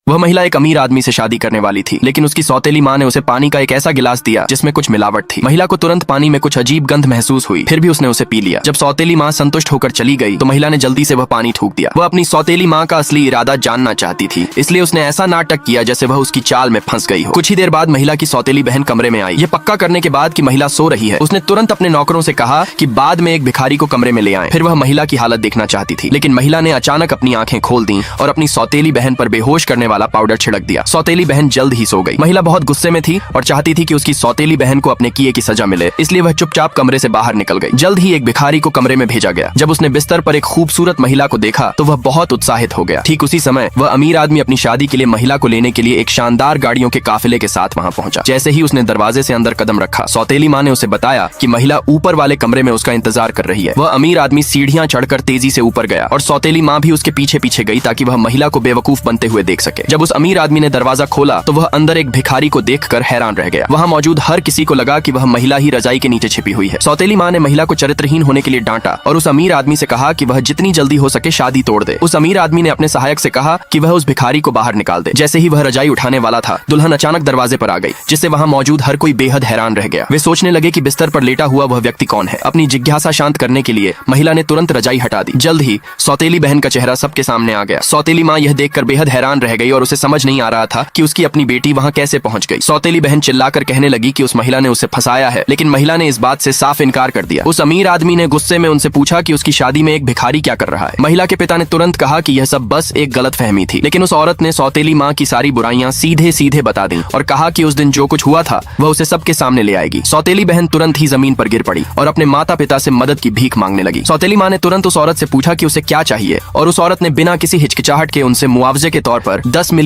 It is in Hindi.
वह महिला एक अमीर आदमी से शादी करने वाली थी, लेकिन उसकी सौतेली माँ ने उसे पानी का एक ऐसा गिलास दिया जिसमें कुछ मिलावट थी। महिला को तुरंत पानी में कुछ अजीब गंध महसूस हुई, फिर भी उसने उसे पी लिया। जब सौतेली माँ संतुष्ट होकर चली गई तो महिला ने जल्दी से वह पानी थूक दिया। वह अपनी सौतेली माँ का असली इरादा जानना चाहती थी, इसलिए उसने ऐसा नाटक किया जैसे वह उसकी चाल में फंस गई हो। कुछ ही देर बाद महिला की सौतेली बहन कमरे में आई। ये पक्का करने के बाद कि महिला सो रही है, उसने तुरंत अपने नौकरों से कहा कि बाद में एक भिखारी को कमरे में ले आए। फिर वह महिला की हालत देखना चाहती थी, लेकिन महिला ने अचानक अपनी आंखें खोल दी और अपनी सौतेली बहन पर बेहोश करने वाला पाउडर छिड़क दिया। सौतेली बहन जल्द ही सो गई। महिला बहुत गुस्से में थी और चाहती थी कि उसकी सौतेली बहन को अपने किए की सजा मिले, इसलिए वह चुपचाप कमरे से बाहर निकल गई। जल्द ही एक भिखारी को कमरे में भेजा गया। जब उसने बिस्तर पर एक खूबसूरत महिला को देखा तो वह बहुत उत्साहित हो गया। ठीक उसी समय वह अमीर आदमी अपनी शादी के लिए महिला को लेने के लिए एक शानदार गाड़ियों के काफिले के साथ वहां पहुंचा। जैसे ही उसने दरवाजे से अंदर कदम रखा, सौतेली माँ ने उसे बताया कि महिला ऊपर वाले कमरे में उसका इंतजार कर रही है। वह अमीर आदमी सीढ़ियां चढ़कर तेजी से ऊपर गया और सौतेली माँ भी उसके पीछे पीछे गई ताकि वह महिला को बेवकूफ बनते हुए देख सके। जब उस अमीर आदमी ने दरवाजा खोला तो वह अंदर एक भिखारी को देखकर हैरान रह गया। वहां मौजूद हर किसी को लगा कि वह महिला ही रजाई के नीचे छिपी हुई है। सौतेली माँ ने महिला को चरित्रहीन होने के लिए डांटा और उस अमीर आदमी से कहा कि वह जितनी जल्दी हो सके शादी तोड़ दे। उस अमीर आदमी ने अपने सहायक से कहा कि वह उस भिखारी को बाहर निकाल दे। जैसे ही वह रजाई उठाने वाला था, दुल्हन अचानक दरवाजे पर आ गई, जिससे वहां मौजूद हर कोई बेहद हैरान रह गया। वे सोचने लगे कि बिस्तर पर लेटा हुआ वह व्यक्ति कौन है। अपनी जिज्ञासा शांत करने के लिए महिला ने तुरंत रजाई हटा दी। जल्द ही सौतेली बहन का चेहरा सबके सामने आ गया। सौतेली माँ यह देखकर बेहद हैरान रह गई और उसे समझ नहीं आ रहा था कि उसकी अपनी बेटी वहां कैसे पहुंच गई। सौतेली बहन चिल्लाकर कहने लगी कि उस महिला ने उसे फंसाया है, लेकिन महिला ने इस बात से साफ इनकार कर दिया। उस अमीर आदमी ने गुस्से में उनसे पूछा कि उसकी शादी में एक भिखारी क्या कर रहा है। महिला के पिता ने तुरंत कहा कि यह सब बस एक गलतफहमी थी, लेकिन उस औरत ने सौतेली माँ की सारी बुराइयां सीधे सीधे बता दी और कहा कि उस दिन जो कुछ हुआ था वह उसे सबके सामने ले आएगी। सौतेली बहन तुरंत ही जमीन पर गिर पड़ी और अपने माता पिता से मदद की भीख मांगने लगी। सौतेली माँ ने तुरंत उस औरत से पूछा कि उसे क्या चाहिए और उस औरत ने बिना किसी हिचकिचाहट के उनसे मुआवजे के तौर पर 10 मिलियन